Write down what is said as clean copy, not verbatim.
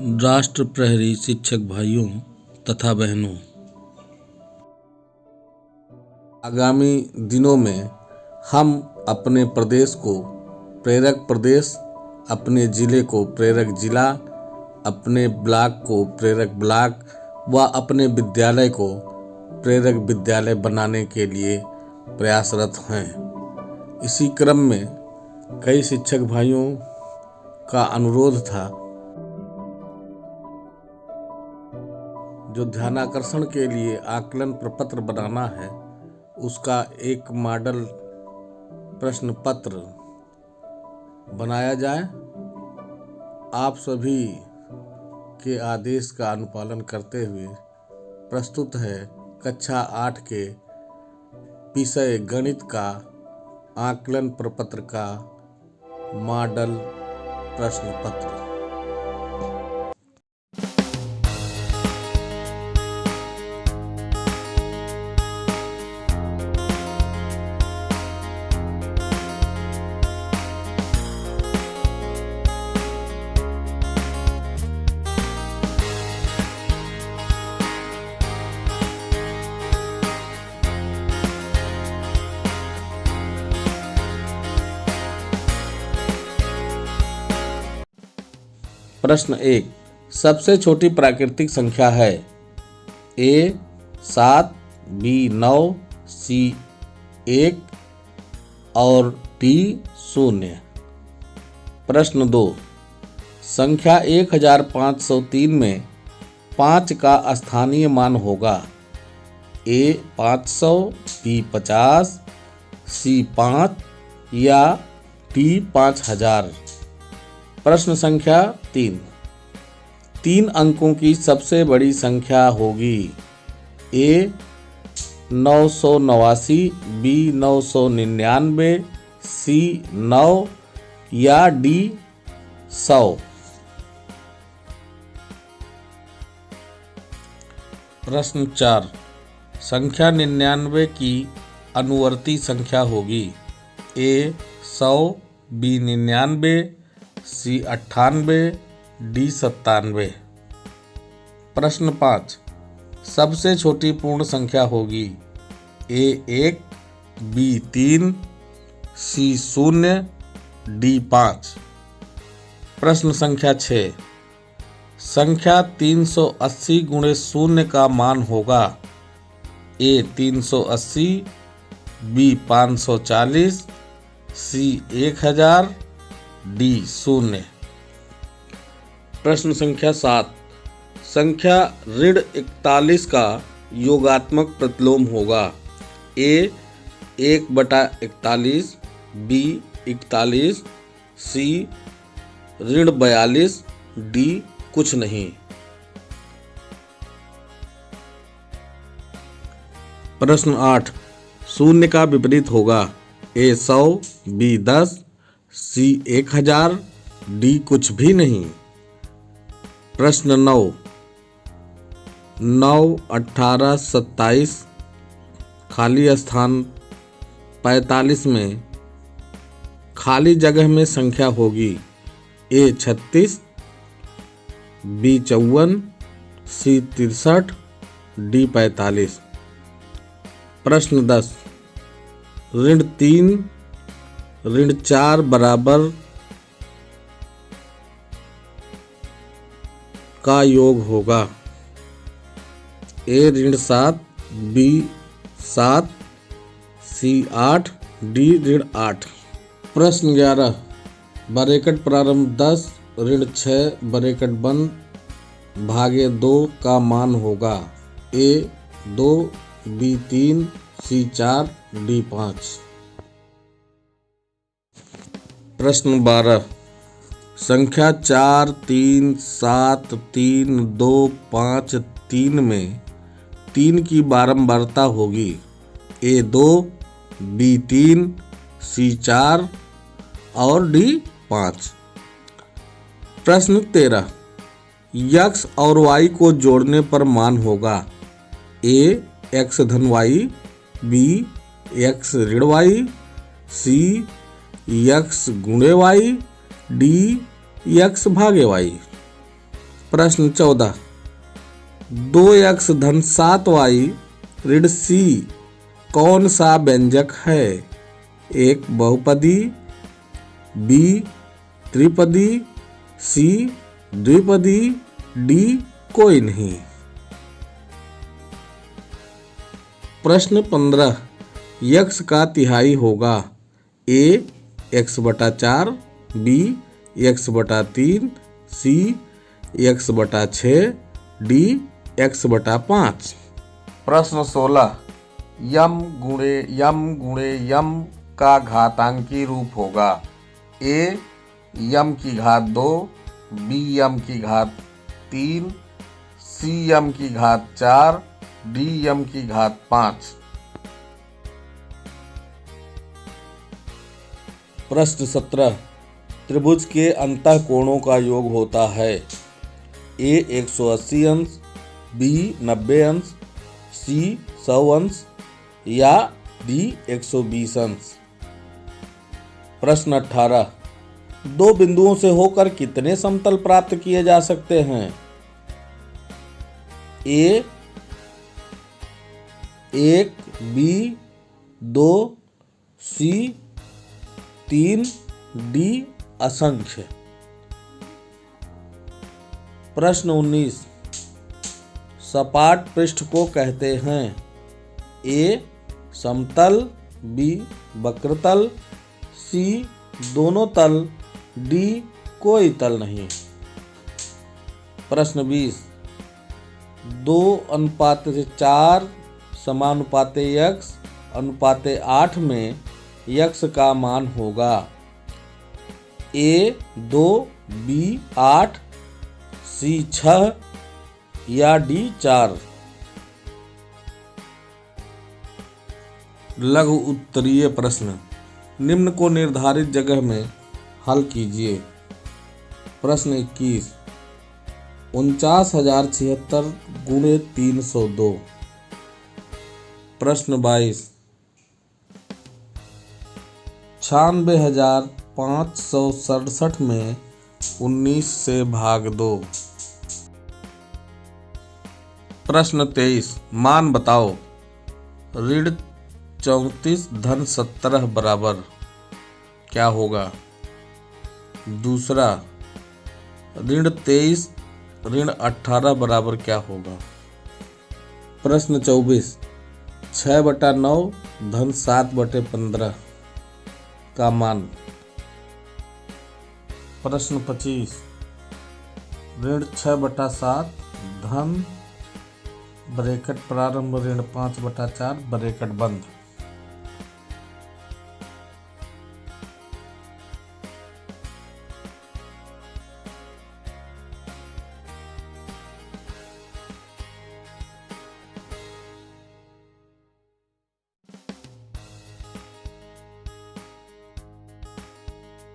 राष्ट्र प्रहरी शिक्षक भाइयों तथा बहनों, आगामी दिनों में हम अपने प्रदेश को प्रेरक प्रदेश, अपने ज़िले को प्रेरक ज़िला, अपने ब्लॉक को प्रेरक ब्लॉक व अपने विद्यालय को प्रेरक विद्यालय बनाने के लिए प्रयासरत हैं। इसी क्रम में कई शिक्षक भाइयों का अनुरोध था जो ध्यानाकर्षण के लिए आकलन प्रपत्र बनाना है, उसका एक मॉडल प्रश्न पत्र बनाया जाए। आप सभी के आदेश का अनुपालन करते हुए प्रस्तुत है कक्षा 8 के विषय गणित का आकलन प्रपत्र का मॉडल प्रश्न पत्र। प्रश्न 1, सबसे छोटी प्राकृतिक संख्या है A 7, B 9, C 1 और D 0। प्रश्न 2, संख्या 1503 में 5 का स्थानीय मान होगा A 500, B 50, C 5 या D 5000। प्रश्न संख्या 3 अंकों की सबसे बड़ी संख्या होगी A 989, B 999, C 9 या D 100। प्रश्न 4, संख्या 99 की अनुवर्ती संख्या होगी A 100, B 99, C 98, D 97। प्रश्न 5, सबसे छोटी पूर्ण संख्या होगी A 1, B 3, C 0, D 5। प्रश्न संख्या 6, संख्या 380 गुणे 0 का मान होगा A 380, B 540, C 1000, D 0। प्रश्न संख्या 7, संख्या ऋण 41 का योगात्मक प्रतिलोम होगा A 1/41, B 41, C ऋण 42, D कुछ नहीं। प्रश्न 8, शून्य का विपरीत होगा A 100, B 10, C 1000, D कुछ भी नहीं। प्रश्न 9, 9, 18, 27 खाली स्थान 45 में खाली जगह में संख्या होगी A 36, B 54, C 63, D 45। प्रश्न 10, ऋण 3 ऋण 4 बराबर का योग होगा A ऋण 7, B 7, C 8, D ऋण 8। प्रश्न 11, ब्रैकेट प्रारंभ 10 ऋण 6 ब्रैकेट बंद भागे 2 का मान होगा A 2, B 3, C 4, D 5। प्रश्न 12, संख्या 4, 3, 7, 3, 2, 5, 3 में 3 की बारंबारता होगी A 2, B 3, C 4 और D 5। प्रश्न 13, x और y को जोड़ने पर मान होगा A x धन y, B x ऋण y, C x गुणे y, D x भागे y। प्रश्न 14, 2x धन 7y ऋण c कौन सा व्यंजक है? एक बहुपदी, बी त्रिपदी, सी द्विपदी, डी कोई नहीं। प्रश्न 15, x का तिहाई होगा? ए x/4, बी x/3, सी x/6, डी x/5। प्रश्न 16, यम गुणे यम का घातांकी रूप होगा? ए यम की घात 2, बी यम की घात 3, सी यम की घात 4, डी यम की घात 5। प्रश्न 17, त्रिभुज के अंतःकोणों का योग होता है? ए 180 अंश, बी 90 अंश, सी 100 अंश या डी 120 अंश। प्रश्न 18, दो बिंदुओं से होकर कितने समतल प्राप्त किए जा सकते हैं? ए 1, बी 2, सी 3, डी असंख्य। प्रश्न 19, सपाट पृष्ठ को कहते हैं? ए समतल, बी वक्रतल, सी दोनों तल, डी कोई तल नहीं। प्रश्न 20, 2:4 समानुपाते x अनुपाते 8 में x का मान होगा? ए 2, बी 8, सी 6 या डी 4। लघु उत्तरीय प्रश्न निम्न को निर्धारित जगह में हल कीजिए। प्रश्न 21, 49,076 गुणे 302। प्रश्न 22, 96,567 में 19 से भाग दो। प्रश्न 23, मान बताओ। ऋण 34 धन 17 बराबर क्या होगा? दूसरा, ऋण 23 ऋण 18 बराबर क्या होगा? प्रश्न 24, 6/9 धन 7/15 का मान। प्रश्न 25, ऋण 6/7 धन ब्रैकेट प्रारंभ ऋण 5/4 ब्रैकेट बंद।